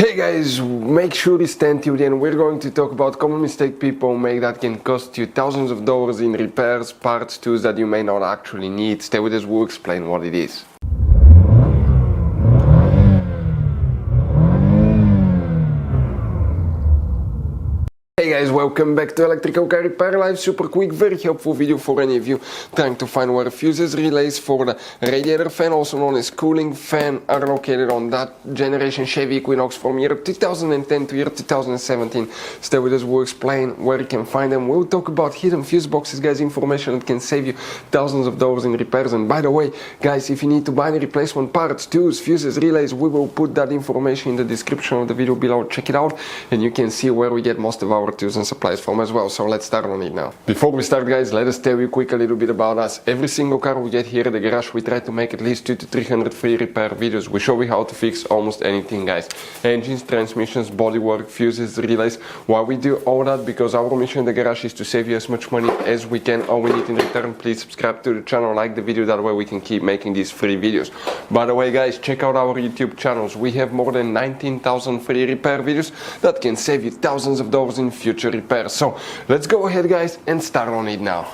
Hey guys, make sure you stay tuned and we're going to talk about common mistake people make that can cost you thousands of dollars in repairs, parts, tools that you may not actually need. Stay with us, we'll explain what it is. Hey guys, welcome back to Electrical Car Repair Live. Super quick, very helpful video for any of you trying to find where fuses, relays for the radiator fan, also known as cooling fan, are located on that generation Chevy Equinox from year 2010 to year 2017. Stay with us, we'll explain where you can find them. We'll talk about hidden fuse boxes, guys, information that can save you thousands of dollars in repairs. And by the way, guys, if you need to buy any replacement parts, tools, fuses, relays, we will put that information in the description of the video below. Check it out and you can see where we get most of our tools and supplies from as well. So let's start on it now. Before we start, guys, let us tell you quick a little bit about us. Every single car we get here at the garage, we try to make at least 200 to 300 free repair videos. We show you how to fix almost anything, guys. Engines, transmissions, bodywork, fuses, relays. Why we do all that? Because our mission in the garage is to save you as much money as we can. All we need in return, please subscribe to the channel, like the video, that way we can keep making these free videos. By the way, guys, check out our YouTube channels. We have more than 19,000 free repair videos that can save you thousands of dollars in future repairs. So let's go ahead, guys, and start on it now.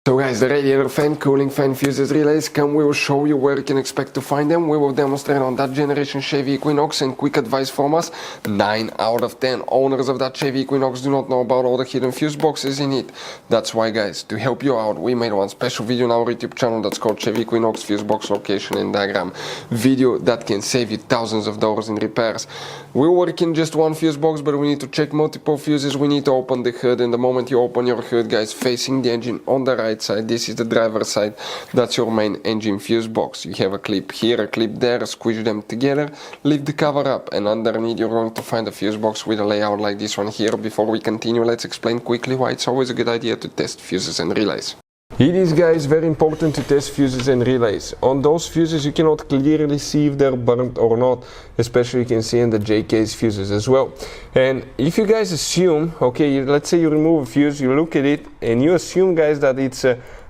So guys, the radiator fan, cooling fan, fuses, relays, we will show you where you can expect to find them. We will demonstrate on that generation Chevy Equinox, and quick advice from us, 9 out of 10 owners of that Chevy Equinox do not know about all the hidden fuse boxes in it. That's why, guys, to help you out, we made one special video on our YouTube channel that's called Chevy Equinox Fuse Box Location and Diagram. Video that can save you thousands of dollars in repairs. We're working just one fuse box, but we need to check multiple fuses. We need to open the hood, and the moment you open your hood, guys, facing the engine on the right side, this is the driver's side, that's your main engine fuse box. You have a clip here, a clip there, squish them together, lift the cover up, and underneath you're going to find a fuse box with a layout like this one here. Before we continue, let's explain quickly why it's always a good idea to test fuses and relays. It is, guys, very important to test fuses and relays. On those fuses you cannot clearly see if they're burnt or not, especially you can see in the JK's fuses as well. And if you guys assume, okay, let's say you remove a fuse, you look at it and you assume, guys, that it's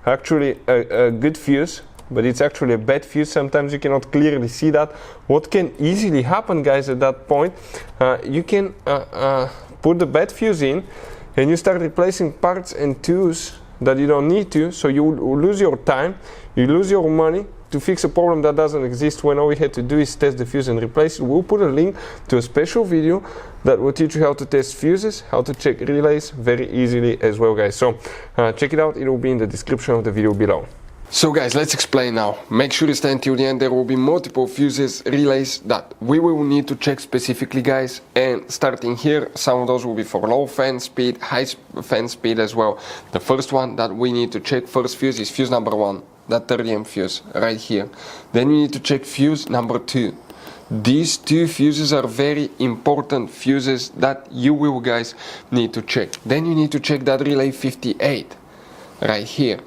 actually a good fuse, but it's actually a bad fuse, sometimes you cannot clearly see that. What can easily happen, guys, at that point, you can put the bad fuse in and you start replacing parts and tools that you don't need to, so you lose your time, you lose your money to fix a problem that doesn't exist, when all we had to do is test the fuse and replace it. We'll put a link to a special video that will teach you how to test fuses, how to check relays very easily as well, guys. So check it out, it will be in the description of the video below. So guys, let's explain now. Make sure you stay until the end. There will be multiple fuses, relays that we will need to check specifically, guys. And starting here, some of those will be for low fan speed, high fan speed as well. The first one that we need to check, first fuse, is fuse number 1, that 30 amp fuse right here. Then you need to check fuse number 2. These two fuses are very important fuses that you will, guys, need to check. Then you need to check that relay 58 right here.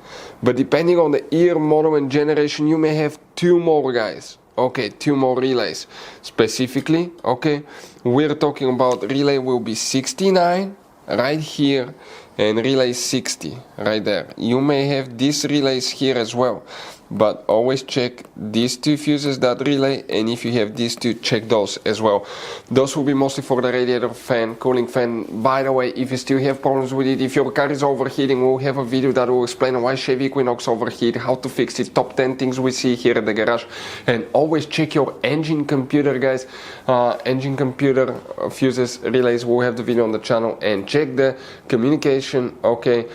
But depending on the year, model and generation, you may have 2 more, guys. Okay, 2 more relays. Specifically, okay, we're talking about relay will be 69 right here and relay 60 right there. You may have these relays here as well, but always check these 2 fuses, that relay, and if you have these 2, check those as well. Those will be mostly for the radiator fan, cooling fan. By the way, if you still have problems with it, if your car is overheating, we'll have a video that will explain why Chevy Equinox overheat, how to fix it, top 10 things we see here at the garage. And always check your engine computer, guys. Engine computer, fuses, relays, we'll have the video on the channel. And check the communication, okay,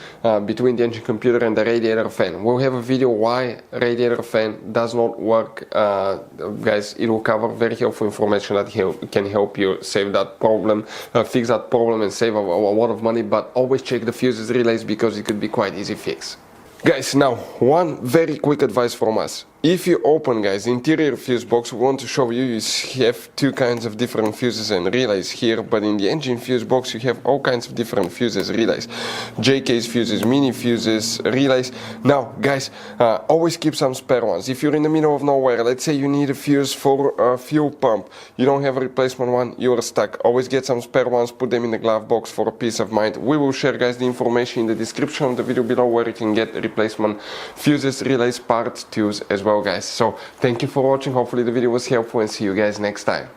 between the engine computer and the radiator fan. We'll have a video why radiator fan does not work, guys. It will cover very helpful information that can help you save that problem, fix that problem and save a lot of money. But always check the fuses, relays, because it could be quite easy fix. Guys, now one very quick advice from us. If you open, guys, the interior fuse box, we want to show you, you have 2 kinds of different fuses and relays here, but in the engine fuse box you have all kinds of different fuses, relays, JK's fuses, mini fuses, relays. Now, guys, always keep some spare ones. If you're in the middle of nowhere, let's say you need a fuse for a fuel pump, you don't have a replacement one, you're stuck, always get some spare ones, put them in the glove box for a peace of mind. We will share, guys, the information in the description of the video below where you can get replacement fuses, relays, parts, tools as well, guys. So thank you for watching. Hopefully the video was helpful, and see you guys next time.